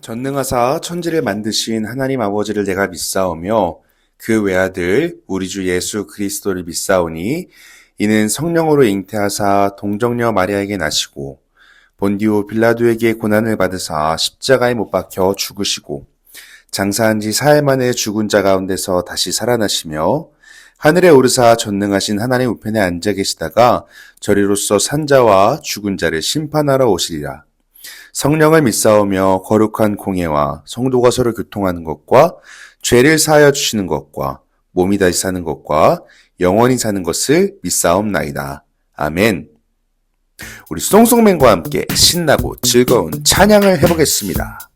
전능하사 천지를 만드신 하나님 아버지를 내가 믿사오며 그 외아들 우리 주 예수 그리스도를 믿사오니 이는 성령으로 잉태하사 동정녀 마리아에게 나시고 본디오 빌라도에게 고난을 받으사 십자가에 못 박혀 죽으시고 장사한 지 사흘 만에 죽은 자 가운데서 다시 살아나시며 하늘에 오르사 전능하신 하나님 우편에 앉아 계시다가 저리로서 산자와 죽은 자를 심판하러 오시리라. 성령을 믿사오며 거룩한 공예와 성도가 서로 교통하는 것과 죄를 사하여 주시는 것과 몸이 다시 사는 것과 영원히 사는 것을 믿사옵나이다. 아멘. 우리 송송맨과 함께 신나고 즐거운 찬양을 해보겠습니다.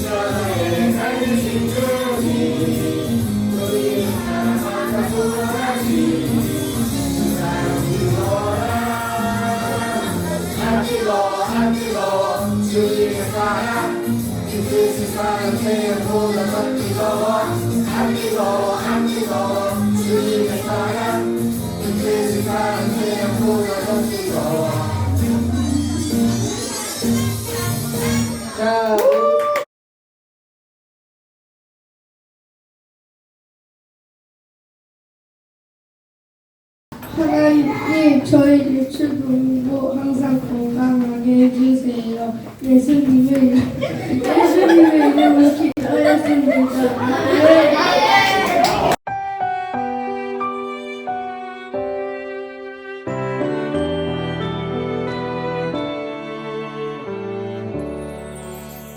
신전에 살신 주님 우리 사랑 주님의 사랑 이 세상 태양보다 더 뜨거워 안 뜨거워 안 뜨거워 주님의 사랑 이 세상 태양보다 더 뜨거워. 자, 하나님 저희 유치동도 항상 건강하게 해주세요. 예수님의 이름으로 기도했습니다.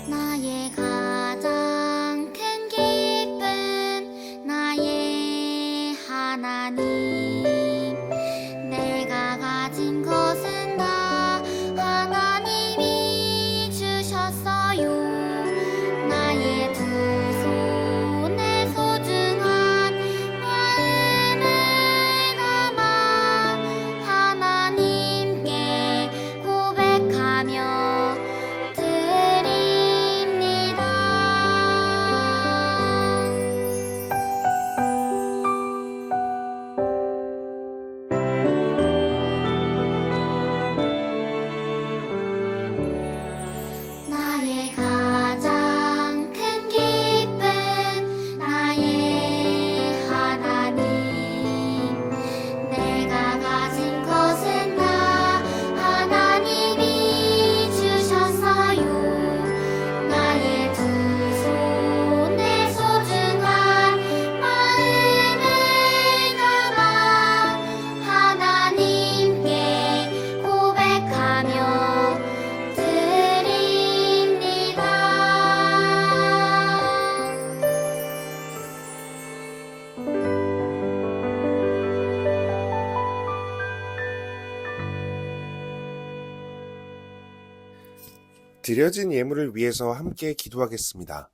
나의 가장 큰 기쁨 나의 하나님 내가 가진 것은 다 하나님이 주셨어요. 나의 두 손에 소중한 마음을 담아 하나님께 고백하며 드립니다. 나의 가장 큰 기쁨 나의 하나님 내가 가진 것은 다 하나님이 주셨어요. 나의 두 손에 소중한 마음을 담아 하나님께 고백하며 드립니다. 드려진 예물을 위해서 함께 기도하겠습니다.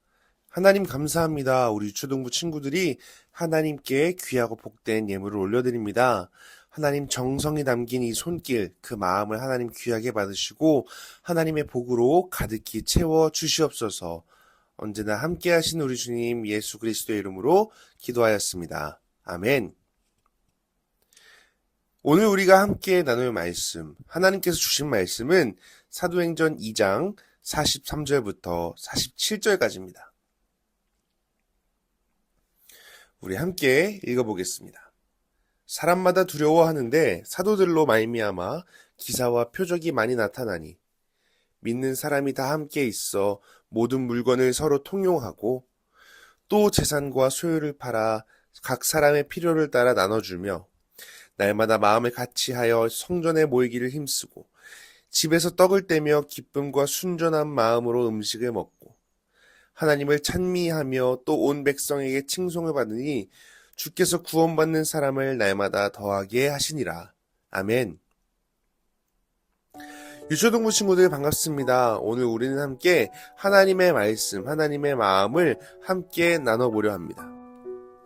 하나님 감사합니다. 우리 유초동부 친구들이 하나님께 귀하고 복된 예물을 올려드립니다. 하나님 정성이 담긴 이 손길, 그 마음을 하나님 귀하게 받으시고 하나님의 복으로 가득히 채워 주시옵소서. 언제나 함께 하신 우리 주님 예수 그리스도의 이름으로 기도하였습니다. 아멘. 오늘 우리가 함께 나눌 말씀, 하나님께서 주신 말씀은 사도행전 2장 43절부터 47절까지입니다. 우리 함께 읽어보겠습니다. 사람마다 두려워하는데 사도들로 말미암아 기사와 표적이 많이 나타나니 믿는 사람이 다 함께 있어 모든 물건을 서로 통용하고 또 재산과 소유를 팔아 각 사람의 필요를 따라 나눠주며 날마다 마음을 같이하여 성전에 모이기를 힘쓰고 집에서 떡을 떼며 기쁨과 순전한 마음으로 음식을 먹고 하나님을 찬미하며 또 온 백성에게 칭송을 받으니 주께서 구원받는 사람을 날마다 더하게 하시니라. 아멘. 유초동부 친구들 반갑습니다. 오늘 우리는 함께 하나님의 말씀, 하나님의 마음을 함께 나눠보려 합니다.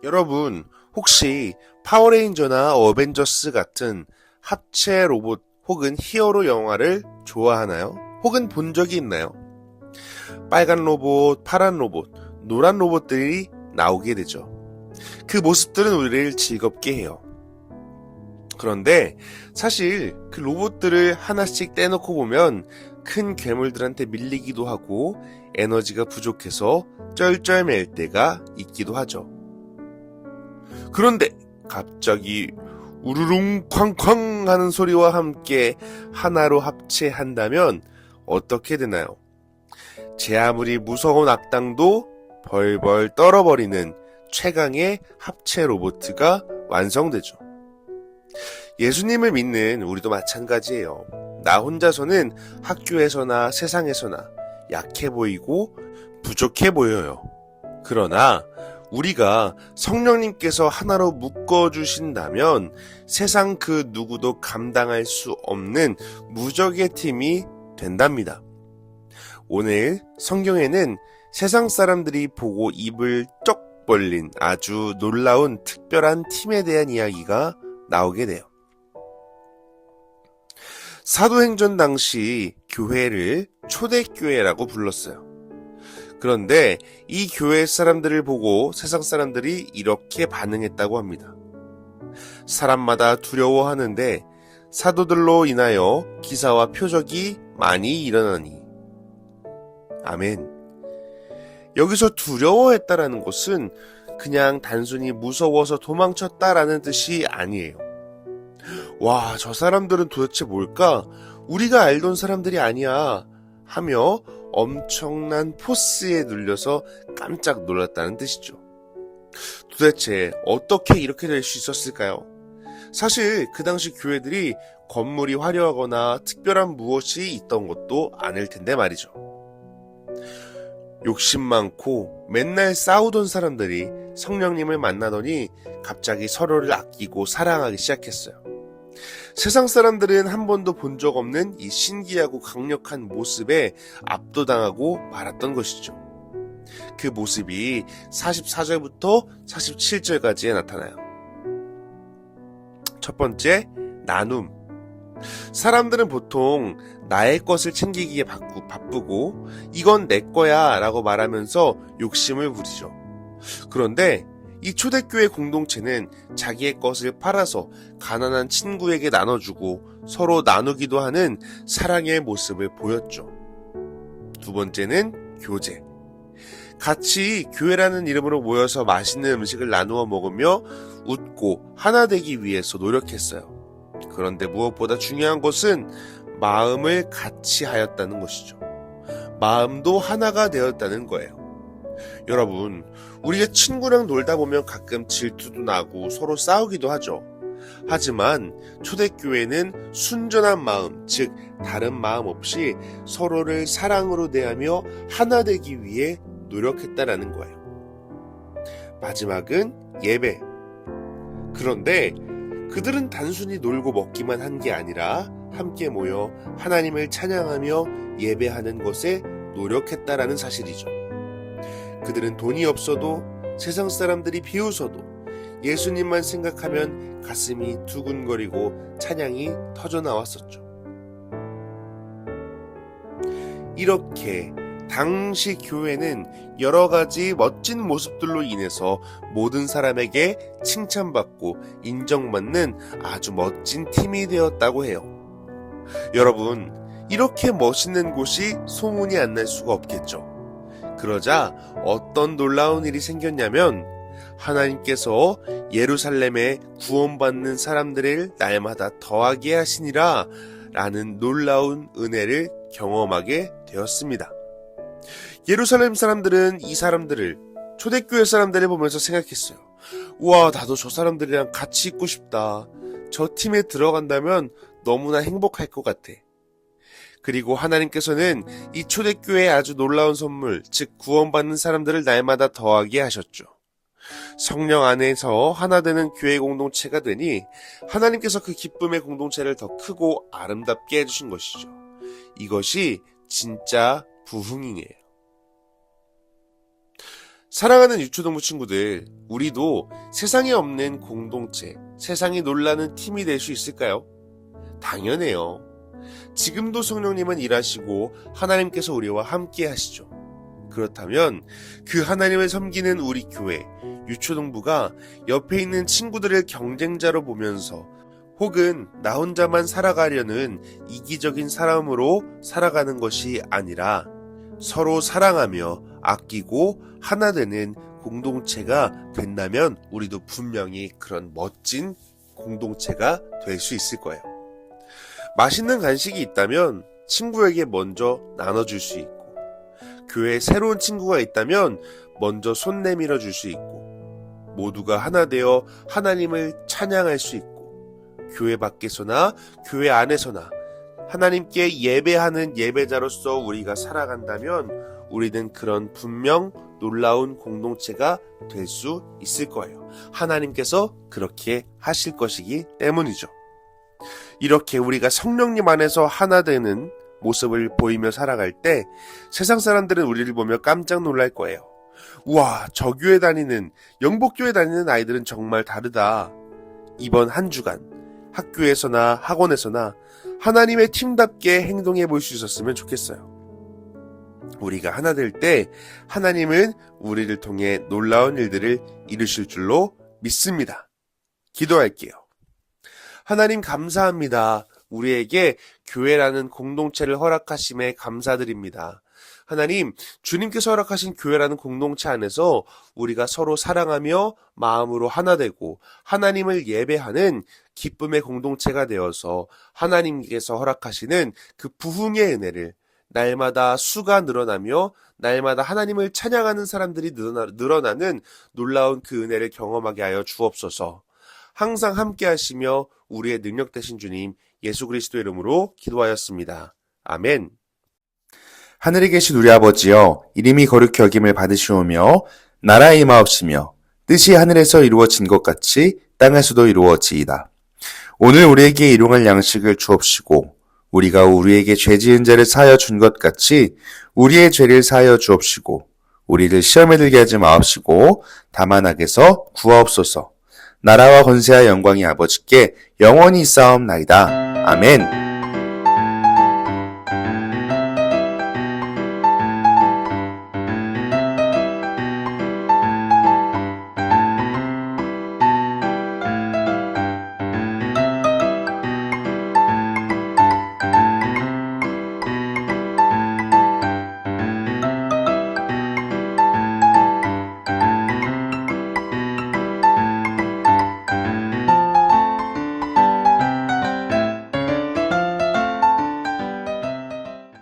여러분, 혹시 파워레인저나 어벤져스 같은 합체 로봇 혹은 히어로 영화를 좋아하나요? 혹은 본 적이 있나요? 빨간 로봇, 파란 로봇, 노란 로봇들이 나오게 되죠. 그 모습들은 우리를 즐겁게 해요. 그런데 사실 그 로봇들을 하나씩 떼놓고 보면 큰 괴물들한테 밀리기도 하고 에너지가 부족해서 쩔쩔맬 때가 있기도 하죠. 그런데 갑자기 우르릉 쾅쾅 하는 소리와 함께 하나로 합체한다면 어떻게 되나요? 제 아무리 무서운 악당도 벌벌 떨어버리는 최강의 합체 로봇가 완성되죠. 예수님을 믿는 우리도 마찬가지예요. 나 혼자서는 학교에서나 세상에서나 약해 보이고 부족해 보여요. 그러나 우리가 성령님께서 하나로 묶어주신다면 세상 그 누구도 감당할 수 없는 무적의 팀이 된답니다. 오늘 성경에는 세상 사람들이 보고 입을 쩍 벌린 아주 놀라운 특별한 팀에 대한 이야기가 나오게 돼요. 사도행전 당시 교회를 초대교회라고 불렀어요. 그런데 이 교회 사람들을 보고 세상 사람들이 이렇게 반응했다고 합니다. 사람마다 두려워하는데 사도들로 인하여 기사와 표적이 많이 일어나니. 아멘. 여기서 두려워했다라는 것은 그냥 단순히 무서워서 도망쳤다라는 뜻이 아니에요. 와, 저 사람들은 도대체 뭘까? 우리가 알던 사람들이 아니야 하며 엄청난 포스에 눌려서 깜짝 놀랐다는 뜻이죠. 도대체 어떻게 이렇게 될 수 있었을까요? 사실 그 당시 교회들이 건물이 화려하거나 특별한 무엇이 있던 것도 아닐 텐데 말이죠. 욕심 많고 맨날 싸우던 사람들이 성령님을 만나더니 갑자기 서로를 아끼고 사랑하기 시작했어요. 세상 사람들은 한 번도 본 적 없는 이 신기하고 강력한 모습에 압도당하고 말았던 것이죠. 그 모습이 44절부터 47절까지에 나타나요. 첫 번째, 나눔. 사람들은 보통 나의 것을 챙기기에 바쁘고 이건 내 거야 라고 말하면서 욕심을 부리죠. 그런데 이 초대교회 공동체는 자기의 것을 팔아서 가난한 친구에게 나눠주고 서로 나누기도 하는 사랑의 모습을 보였죠. 두 번째는 교제. 같이 교회라는 이름으로 모여서 맛있는 음식을 나누어 먹으며 웃고 하나 되기 위해서 노력했어요. 그런데 무엇보다 중요한 것은 마음을 같이 하였다는 것이죠. 마음도 하나가 되었다는 거예요. 여러분, 우리가 친구랑 놀다 보면 가끔 질투도 나고 서로 싸우기도 하죠. 하지만 초대교회는 순전한 마음, 즉 다른 마음 없이 서로를 사랑으로 대하며 하나 되기 위해 노력했다라는 거예요. 마지막은 예배. 그런데 그들은 단순히 놀고 먹기만 한 게 아니라 함께 모여 하나님을 찬양하며 예배하는 것에 노력했다라는 사실이죠. 그들은 돈이 없어도 세상 사람들이 비웃어도 예수님만 생각하면 가슴이 두근거리고 찬양이 터져나왔었죠. 이렇게 당시 교회는 여러 가지 멋진 모습들로 인해서 모든 사람에게 칭찬받고 인정받는 아주 멋진 팀이 되었다고 해요. 여러분, 이렇게 멋있는 곳이 소문이 안 날 수가 없겠죠. 그러자 어떤 놀라운 일이 생겼냐면 하나님께서 예루살렘에 구원받는 사람들을 날마다 더하게 하시니라 라는 놀라운 은혜를 경험하게 되었습니다. 예루살렘 사람들은 이 사람들을, 초대교회 사람들을 보면서 생각했어요. 우와, 나도 저 사람들이랑 같이 있고 싶다. 저 팀에 들어간다면 너무나 행복할 것 같아. 그리고 하나님께서는 이 초대교회의 아주 놀라운 선물, 즉 구원받는 사람들을 날마다 더하게 하셨죠. 성령 안에서 하나 되는 교회 공동체가 되니 하나님께서 그 기쁨의 공동체를 더 크고 아름답게 해주신 것이죠. 이것이 진짜 부흥이에요. 사랑하는 유초동부 친구들, 우리도 세상에 없는 공동체, 세상이 놀라는 팀이 될 수 있을까요? 당연해요. 지금도 성령님은 일하시고 하나님께서 우리와 함께 하시죠. 그렇다면 그 하나님을 섬기는 우리 교회, 유초동부가 옆에 있는 친구들을 경쟁자로 보면서 혹은 나 혼자만 살아가려는 이기적인 사람으로 살아가는 것이 아니라 서로 사랑하며 아끼고 하나 되는 공동체가 된다면 우리도 분명히 그런 멋진 공동체가 될 수 있을 거예요. 맛있는 간식이 있다면 친구에게 먼저 나눠줄 수 있고, 교회에 새로운 친구가 있다면 먼저 손 내밀어 줄 수 있고, 모두가 하나 되어 하나님을 찬양할 수 있고, 교회 밖에서나 교회 안에서나 하나님께 예배하는 예배자로서 우리가 살아간다면 우리는 그런 분명 놀라운 공동체가 될 수 있을 거예요. 하나님께서 그렇게 하실 것이기 때문이죠. 이렇게 우리가 성령님 안에서 하나 되는 모습을 보이며 살아갈 때 세상 사람들은 우리를 보며 깜짝 놀랄 거예요. 우와, 저 교회 다니는, 영복교회 다니는 아이들은 정말 다르다. 이번 한 주간 학교에서나 학원에서나 하나님의 팀답게 행동해 볼 수 있었으면 좋겠어요. 우리가 하나 될 때 하나님은 우리를 통해 놀라운 일들을 이루실 줄로 믿습니다. 기도할게요. 하나님 감사합니다. 우리에게 교회라는 공동체를 허락하심에 감사드립니다. 하나님, 주님께서 허락하신 교회라는 공동체 안에서 우리가 서로 사랑하며 마음으로 하나 되고 하나님을 예배하는 기쁨의 공동체가 되어서 하나님께서 허락하시는 그 부흥의 은혜를 날마다 수가 늘어나며 날마다 하나님을 찬양하는 사람들이 늘어나는 놀라운 그 은혜를 경험하게 하여 주옵소서. 항상 함께 하시며 우리의 능력 되신 주님 예수 그리스도의 이름으로 기도하였습니다. 아멘. 하늘에 계신 우리 아버지여, 이름이 거룩히 여김을 받으시오며 나라의 임하옵시며 뜻이 하늘에서 이루어진 것 같이 땅에서도 이루어지이다. 오늘 우리에게 일용할 양식을 주옵시고 우리가 우리에게 죄 지은 자를 사하여 준 것 같이 우리의 죄를 사하여 주옵시고 우리를 시험에 들게 하지 마옵시고 다만 악에서 구하옵소서. 나라와 권세와 영광이 아버지께 영원히 있사옵나이다. 아멘.